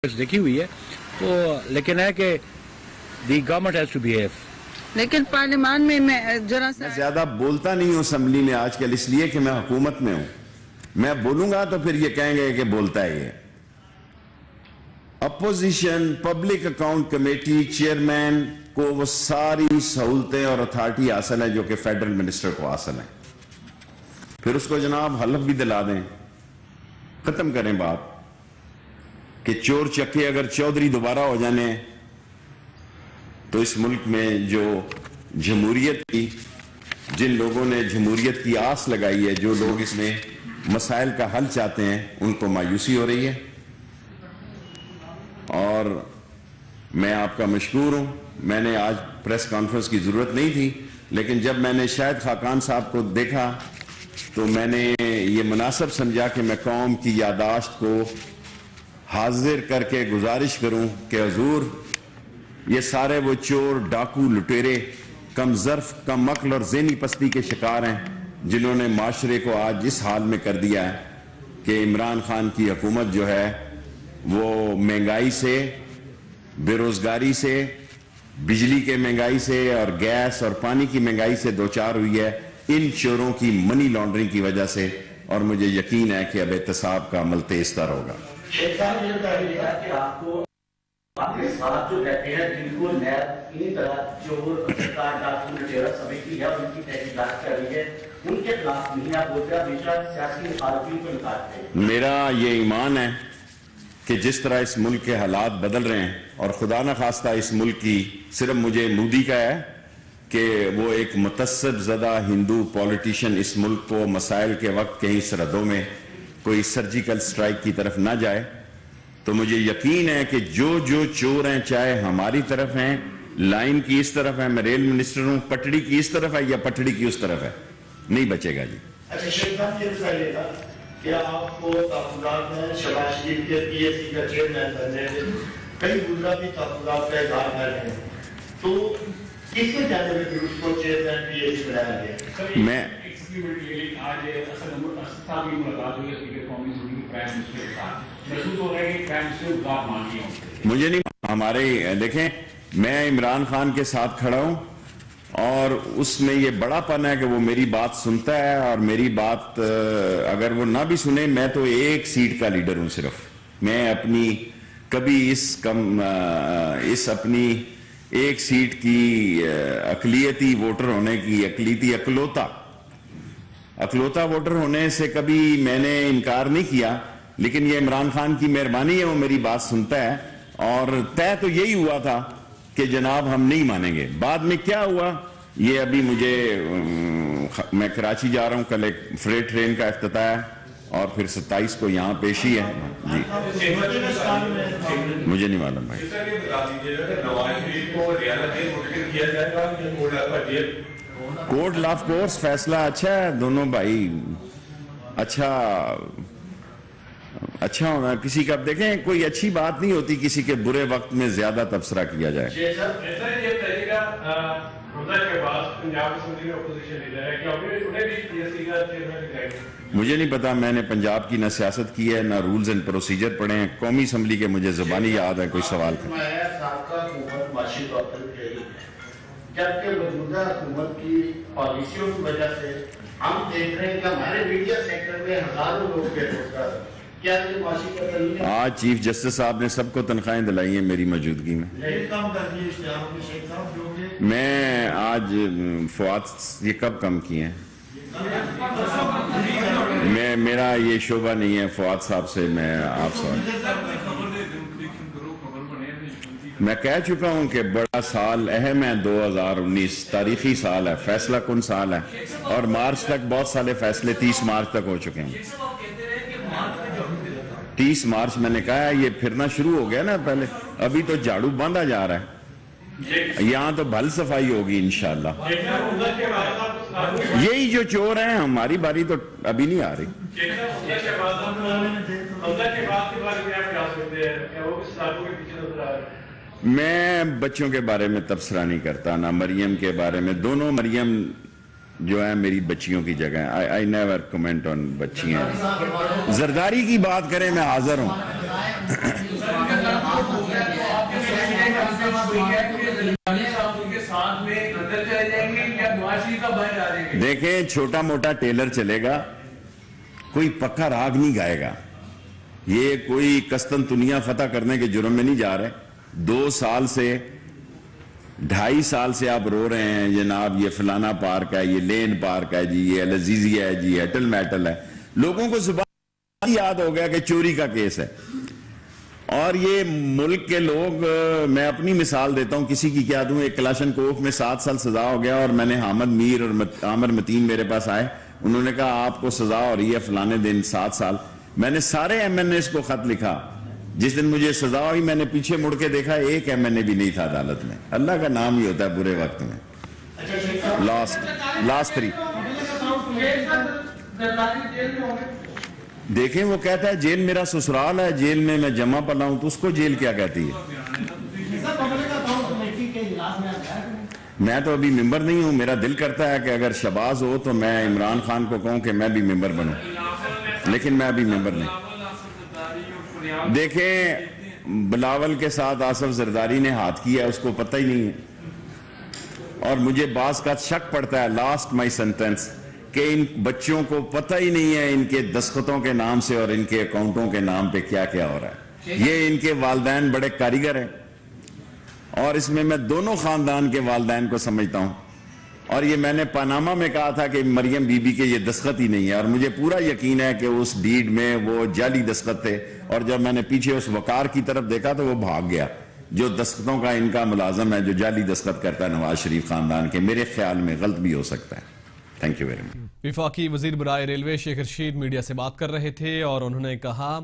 देखी हुई है तो लेकिन है कि दी गवर्नमेंट हैज टू बिहेव। लेकिन पार्लियामान में मैं ज्यादा बोलता नहीं हूँ असेंबली में आजकल, इसलिए कि मैं हुकूमत में हूँ। मैं बोलूंगा तो फिर ये कहेंगे कि बोलता है ये। Opposition public account committee chairman को वो सारी सहूलतें और अथॉरिटी हासिल है जो कि फेडरल मिनिस्टर को हासिल है। फिर उसको जनाब हलफ भी दिला दें, खत्म करें बात कि चोर चक्के अगर चौधरी दोबारा हो जाने तो इस मुल्क में जो जमहूरियत की, जिन लोगों ने जमहूरियत की आस लगाई है, जो लोग इसमें मसाइल का हल चाहते हैं, उनको मायूसी हो रही है। और मैं आपका मशकूर हूं। मैंने आज प्रेस कॉन्फ्रेंस की जरूरत नहीं थी, लेकिन जब मैंने शाहिद खाकान साहब को देखा तो मैंने ये मुनासिब समझा कि मैं कौम की यादाश्त को हाजिर करके गुजारिश करूं कि हुजूर, ये सारे वो चोर, डाकू, लुटेरे, कम ज़र्फ, कम अक्ल और ज़हनी पस्ती के शिकार हैं जिन्होंने माशरे को आज इस हाल में कर दिया है कि इमरान खान की हुकूमत जो है वो महंगाई से, बेरोजगारी से, बिजली के महंगाई से और गैस और पानी की महंगाई से दो चार हुई है, इन चोरों की मनी लॉन्ड्रिंग की वजह से। और मुझे यकीन है कि अब एहतसाब का अमल तेज तर होगा। आपके साथ जो रहते हैं जिनको नैब इन्हीं तरह चोर, डाकू, लुटेरा समिति है उनकी तहकीकात कर रही है, उनके खिलाफ नहीं आप बोलते हैं, हमेशा सियासी मुखालिफिन को निकालते हैं। मेरा ये ईमान है कि जिस तरह इस मुल्क के हालात बदल रहे हैं, और खुदा न खास्ता इस मुल्क की, सिर्फ मुझे मोदी का है कि वो एक मुतस्सब ज़दा हिंदू पॉलिटिशियन इस मुल्क को मसाइल के वक्त कहीं सरहदों में कोई सर्जिकल स्ट्राइक की तरफ ना जाए। तो मुझे यकीन है कि जो जो चोर हैं, चाहे हमारी तरफ हैं, लाइन की इस तरफ है, मैं रेल मिनिस्टर हूं, पटड़ी की इस तरफ है या पटड़ी की उस तरफ है, नहीं बचेगा जी। अच्छा शेख साहब, ये बताइएगा कि आपको ताक़ुदात में शहबाज शरीफ के पीएससी का चेयरमैन बनने में कई गुजरा भी ताक़ुदात का इज़हार कर रहे हैं, तो किसके जाने में उसको चेयरमैन पीएससी बनाया गया? मैं आज असल साहब की मुलाकात हुई है स्पीकर कौमी असम्बली के प्राइम मिनिस्टर के साथ, महसूस हो रहा है कि प्राइम मिनिस्टर बात मान लिया हूं। मुझे नहीं, हमारे देखें, मैं इमरान खान के साथ खड़ा हूं और उसमें ये बड़ापन है कि वो मेरी बात सुनता है, और मेरी बात अगर वो ना भी सुने, मैं तो एक सीट का लीडर हूं सिर्फ। मैं अपनी कभी इस अपनी एक सीट की अकलियती वोटर होने की, अकलौता वोटर होने से कभी मैंने इनकार नहीं किया, लेकिन ये इमरान खान की मेहरबानी है, वो मेरी बात सुनता है। और तय तो यही हुआ था कि जनाब हम नहीं मानेंगे। बाद में क्या हुआ ये अभी मैं कराची जा रहा हूं, कल एक फ्रेट ट्रेन का इफ्तिताह है और फिर 27 को यहाँ पेशी है जी। मुझे नहीं मालूम भाई। कोर्ट ऑफ कोर्स फैसला अच्छा है, दोनों भाई अच्छा होना। किसी का देखें, कोई अच्छी बात नहीं होती किसी के बुरे वक्त में ज्यादा तबसरा किया जाए। मुझे नहीं पता, मैंने पंजाब की ना सियासत की है, ना रूल्स एंड प्रोसीजर पढ़े हैं। कौमी असम्बली के मुझे जुबानी याद है कोई सवाल का। जबकि मौजूदा हुकूमत की पॉलिसियों की वजह से हम देख रहे हैं कि हमारे मीडिया सेक्टर में हजारों लोग बेरोजगार हैं। क्या ये माशी का तरीका है? आज चीफ जस्टिस साहब ने सबको तनख्वाहें दिलाई हैं मेरी मौजूदगी में। मैं आज फवाद, ये कब कम किए हैं? मेरा ये शोभा नहीं है फवाद साहब से मैं आपसे मैं कह चुका हूं कि बड़ा साल अहम है 2019, तारीखी साल है, फैसला कुन साल है, और मार्च तक बहुत सारे फैसले 30 मार्च तक हो चुके हैं। 30 मार्च मैंने कहा है, ये फिरना शुरू हो गया ना। पहले अभी तो झाड़ू बांधा जा रहा है, यहाँ तो भल सफाई होगी इंशाल्लाह। यही जो चोर हैं, हमारी बारी तो अभी नहीं आ रही। मैं बच्चों के बारे में तबसरा नहीं करता, ना मरियम के बारे में। दोनों मरियम जो है मेरी बच्चियों की जगह है। आई नेवर कमेंट ऑन बच्चियां। जरदारी की बात करें, मैं हाजिर हूं। دیکھیں چھوٹا موٹا ٹیلر چلے گا, کوئی پکا راگ نہیں گائے گا. یہ کوئی قصداً دنیا فتح کرنے کے جرم میں نہیں جا رہے. 2 سال سے 2.5 سال سے آپ رو رہے ہیں جناب یہ فلانا پارک ہے, یہ لین پارک ہے جی, یہ العزیزیہ ہے جی, ایٹل میٹل ہے. لوگوں کو زبان یاد ہو گیا کہ چوری کا کیس ہے. اور یہ ملک کے لوگ, میں اپنی مثال دیتا ہوں, کسی کی کیا دوں, ایک کلاشن کوف میں 7 سال سزا ہو گیا, اور میں نے حامد میر اور عامر متین میرے پاس آئے, انہوں نے کہا آپ کو سزا ہو رہی ہے فلانے دن 7 سال. میں نے سارے ایم این ایس کو خط لکھا. جس دن مجھے سزا ہوئی میں نے پیچھے مڑ کے دیکھا ایک ایم این اے بھی نہیں تھا عدالت میں. اللہ کا نام ہی ہوتا ہے برے وقت میں. لاسٹ 3 دیکھیں, وہ کہتا ہے جیل میرا سسرال ہے, جیل میں میں جمع پلا ہوں, تو اس کو جیل کیا کہتی ہے؟ میں تو ابھی ممبر نہیں ہوں. میرا دل کرتا ہے کہ اگر شہباز ہو تو میں عمران خان کو کہوں کہ میں بھی ممبر بنوں, لیکن میں ابھی ممبر نہیں. دیکھیں بلاول کے ساتھ آصف زرداری نے ہاتھ کیا, اس کو پتہ ہی نہیں ہے. اور مجھے بعض کا شک پڑتا ہے, لاسٹ مائی سینٹنس, کہ ان بچوں کو پتہ ہی نہیں ہے ان کے دستخطوں کے نام سے اور ان کے اکاؤنٹوں کے نام پہ کیا کیا ہو رہا ہے. یہ ان کے والدین بڑے کاریگر ہیں, اور اس میں دونوں خاندان کے والدین کو سمجھتا ہوں. اور یہ میں نے پاناما میں کہا تھا کہ مریم بی بی کے یہ دستخط ہی نہیں ہے, اور مجھے پورا یقین ہے کہ اس ڈیڈ میں وہ جعلی دستخط تھے. اور جب میں نے پیچھے اس وقار کی طرف دیکھا تو وہ بھاگ گیا, جو دستخطوں کا ان کا ملازم ہے, جو جعلی دستخط کرتا ہے نواز شریف خاندان کے. میرے خیال میں غلط بھی ہو سکتا ہے. Thank you very much. وفاقی وزیر برائے ریلوے شیخ رشید میڈیا سے بات کر رہے تھے, اور انہوں نے کہا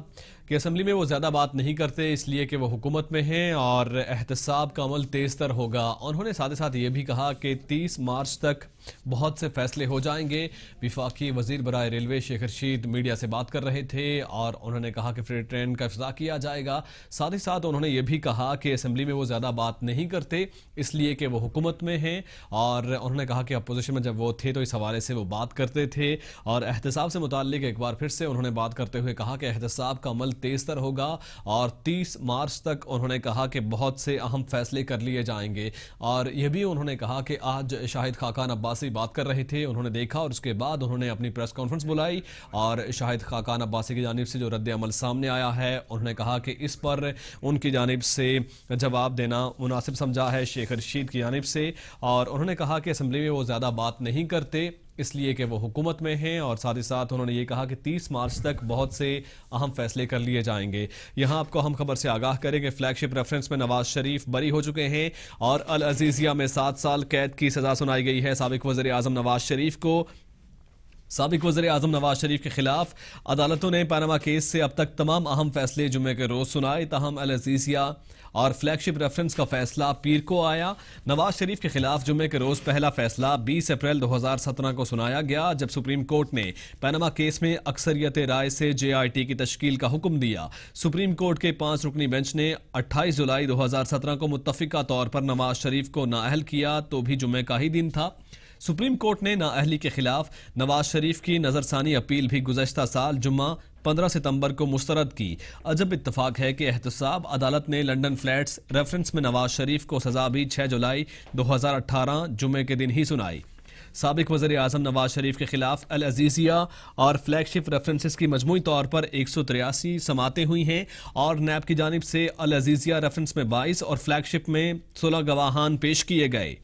کہ اسمبلی میں وہ زیادہ بات نہیں کرتے اس لیے کہ وہ حکومت میں ہیں, اور احتساب کا عمل تیز تر ہوگا. انہوں نے ساتھ ساتھ یہ بھی کہا کہ 30 مارچ تک بہت سے فیصلے ہو جائیں گے. وفاقی وزیر برائے ریلوے شیخ رشید میڈیا سے بات کر رہے تھے, اور انہوں نے کہا کہ فریٹ ٹرین کا افتتاح کیا جائے گا. ساتھ ہی ساتھ انہوں نے یہ بھی کہا کہ اسمبلی میں وہ زیادہ بات نہیں کرتے اس لیے کہ وہ حکومت میں ہیں, اور انہوں نے کہا کہ اپوزیشن میں جب وہ تھے تو اس حوالے سے وہ بات کرتے تھے. اور احتساب سے متعلق ایک بار پھر سے انہوں نے بات کرتے ہوئے کہا کہ احتساب کا عمل تیز تر ہوگا, اور 30 مارچ تک انہوں نے کہا کہ بہت سے اہم فیصلے کر لیے جائیں گے. اور یہ بھی انہوں نے کہا کہ آج شاہد خاقان عباسی بات کر رہے تھے, انہوں نے دیکھا اور اس کے بعد انہوں نے اپنی پریس کانفرنس بلائی, اور شاہد خاقان عباسی کی جانب سے جو رد عمل سامنے آیا ہے, انہوں نے کہا کہ اس پر ان کی جانب سے جواب دینا مناسب سمجھا ہے شیخ رشید کی جانب سے. اور انہوں نے کہا کہ اسمبلی میں وہ زیادہ بات نہیں کرتے اس لیے کہ وہ حکومت میں ہیں, اور ساتھ ہی ساتھ انہوں نے یہ کہا کہ 30 مارچ تک بہت سے اہم فیصلے کر لیے جائیں گے. یہاں آپ کو ہم خبر سے آگاہ کریں کہ فلیگ شپ ریفرنس میں نواز شریف بری ہو چکے ہیں, اور العزیزیہ میں 7 سال قید کی سزا سنائی گئی ہے سابق وزیر اعظم نواز شریف کو. سابق وزیر اعظم نواز شریف کے خلاف عدالتوں نے پاناما کیس سے اب تک تمام اہم فیصلے جمعے کے روز سنائے, تاہم العزیزیہ اور فلیگ شپ ریفرنس کا فیصلہ پیر کو آیا. نواز شریف کے خلاف جمعے کے روز پہلا فیصلہ 20 اپریل 2017 کو سنایا گیا, جب سپریم کورٹ نے پاناما کیس میں اکثریت رائے سے JIT کی تشکیل کا حکم دیا. سپریم کورٹ کے 5 رکنی بینچ نے 28 جولائی 2017 کو متفقہ طور پر نواز شریف کو نااہل کیا, تو بھی جمعے کا ہی دن تھا. سپریم کورٹ نے نااہلی کے خلاف نواز شریف کی نظر ثانی اپیل بھی گزشتہ سال جمعہ 15 ستمبر کو مسترد کی. عجب اتفاق ہے کہ احتساب عدالت نے لنڈن فلیٹس ریفرنس میں نواز شریف کو سزا بھی 6 جولائی 2018 جمعے کے دن ہی سنائی. سابق وزیر اعظم نواز شریف کے خلاف العزیزیہ اور فلیگ شپ ریفرنسز کی مجموعی طور پر 183 سماعتیں ہوئی ہیں, اور نیب کی جانب سے العزیزیہ ریفرنس میں 22 اور فلیگ شپ میں 16 گواہان پیش کیے گئے.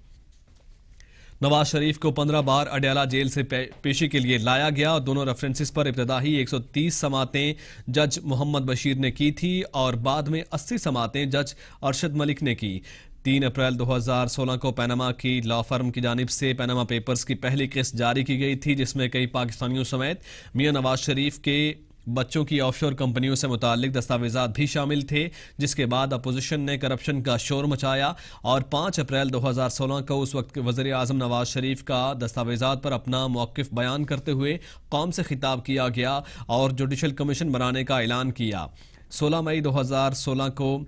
نواز شریف کو 15 بار اڈیالہ جیل سے پیشی کے لیے لایا گیا, اور دونوں ریفرنسز پر ابتدائی 130 سماعتیں جج محمد بشیر نے کی تھی, اور بعد میں 80 سماعتیں جج ارشد ملک نے کی. 3 اپریل 2016 کو پاناما کی لا فرم کی جانب سے پاناما پیپرز کی پہلی قسط جاری کی گئی تھی, جس میں کئی پاکستانیوں سمیت میاں نواز شریف کے بچوں کی آف شور کمپنیوں سے متعلق دستاویزات بھی شامل تھے, جس کے بعد اپوزیشن نے کرپشن کا شور مچایا, اور 5 اپریل 2016 کو اس وقت وزیر اعظم نواز شریف کا دستاویزات پر اپنا موقف بیان کرتے ہوئے قوم سے خطاب کیا گیا اور جوڈیشل کمیشن بنانے کا اعلان کیا. 16 مئی 2016 کو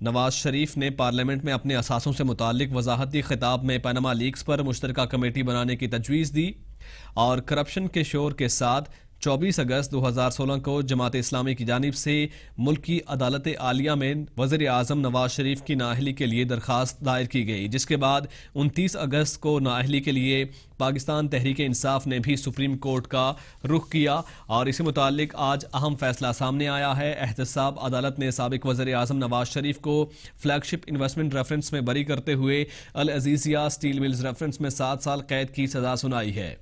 نواز شریف نے پارلیمنٹ میں اپنے اثاثوں سے متعلق وضاحتی خطاب میں پاناما لیکس پر مشترکہ کمیٹی بنانے کی تجویز دی, اور کرپشن کے شور کے ساتھ 24 अगस्त 2016 को जमात इस्लामी की जानिब से मुल्की अदालत आलिया में वज़ीर आज़म नवाज शरीफ की नाअहली के लिए दरख्वास्त दायर की गई, जिसके बाद 29 अगस्त को नाअहली के लिए पाकिस्तान तहरीक इंसाफ ने भी सुप्रीम कोर्ट का रुख किया और इसी मुतालिक आज अहम फैसला सामने आया है। एहतसाब अदालत ने साबिक वज़ीर आज़म नवाज शरीफ को फ्लैगशिप इन्वेस्टमेंट रेफरेंस में बरी करते हुए अल अजीज़िया स्टील मिल्स रेफरेंस में 7 साल कैद की सजा सुनाई है।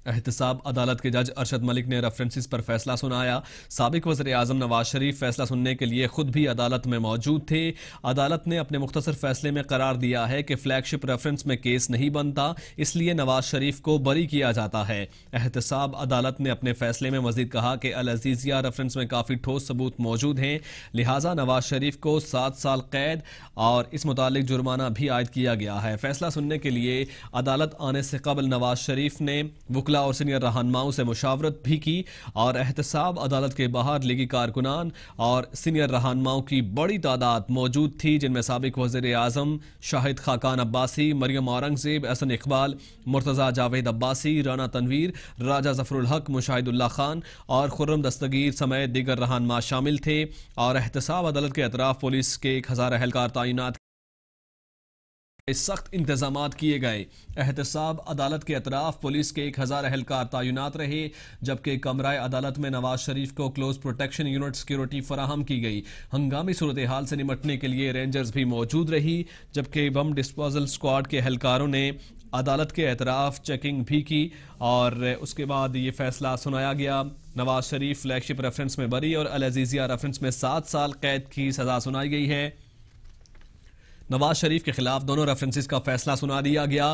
एहतसाब अदालत के जज अरशद मलिक ने रेफरेंसेस पर फैसला सुनाया। साबिक वज़ीर आज़म नवाज शरीफ फैसला सुनने के लिए खुद भी अदालत में मौजूद थे। अदालत ने अपने मुख्तसर फैसले में करार दिया है कि फ्लैगशिप रेफरेंस में केस नहीं बनता, इसलिए नवाज शरीफ को बरी किया जाता है। एहतसाब अदालत ने अपने फैसले में मजीद कहा कि अल अजीज़िया रेफरेंस में काफ़ी ठोस सबूत मौजूद हैं, लिहाजा नवाज शरीफ को 7 साल कैद और इस मुतालिक जुर्माना भी आयद किया गया है। फैसला सुनने के लिए अदालत आने से कबल नवाज शरीफ ने और सीनियर रहनुमाओं से मुशावरत भी की और एहतसाब अदालत के बाहर लीगी कारकुनान और सीनियर रहनुमाओं की बड़ी तादाद मौजूद थी, जिनमें साबिक वज़ीर आज़म शाहिद खाकान अब्बासी, मरियम औरंगज़ेब, एहसन इकबाल, मुर्तज़ा जावेद अब्बासी, राना तनवीर, राजा ज़फ़रुल हक, मुशाहिदुल्लाह खान और खुर्रम दस्तगीर समेत दीगर रहनुमा शामिल थे। और एहतसाब अदालत के अतराफ पुलिस के 1000 एहलकार तैनात सख्त इंतजामात किए गए। एहतसाब अदालत के अतराफ पुलिस के 1000 एहलकार तैनात रहे, जबकि कमराए अदालत में नवाज शरीफ को क्लोज प्रोटेक्शन यूनिट सिक्योरिटी फराहम की गई। हंगामी सूरत हाल से निपटने के लिए रेंजर्स भी मौजूद रही, जबकि बम डिस्पोजल स्क्वाड के एहलकारों ने अदालत के अतराफ चेकिंग भी की और उसके बाद ये फैसला सुनाया गया। नवाज शरीफ फ्लैगशिप रेफरेंस में बरी और अल अजीज़िया रेफरेंस में 7 साल कैद की सजा सुनाई गई है। नवाज शरीफ के खिलाफ दोनों रेफरेंसेस का फैसला सुना दिया गया।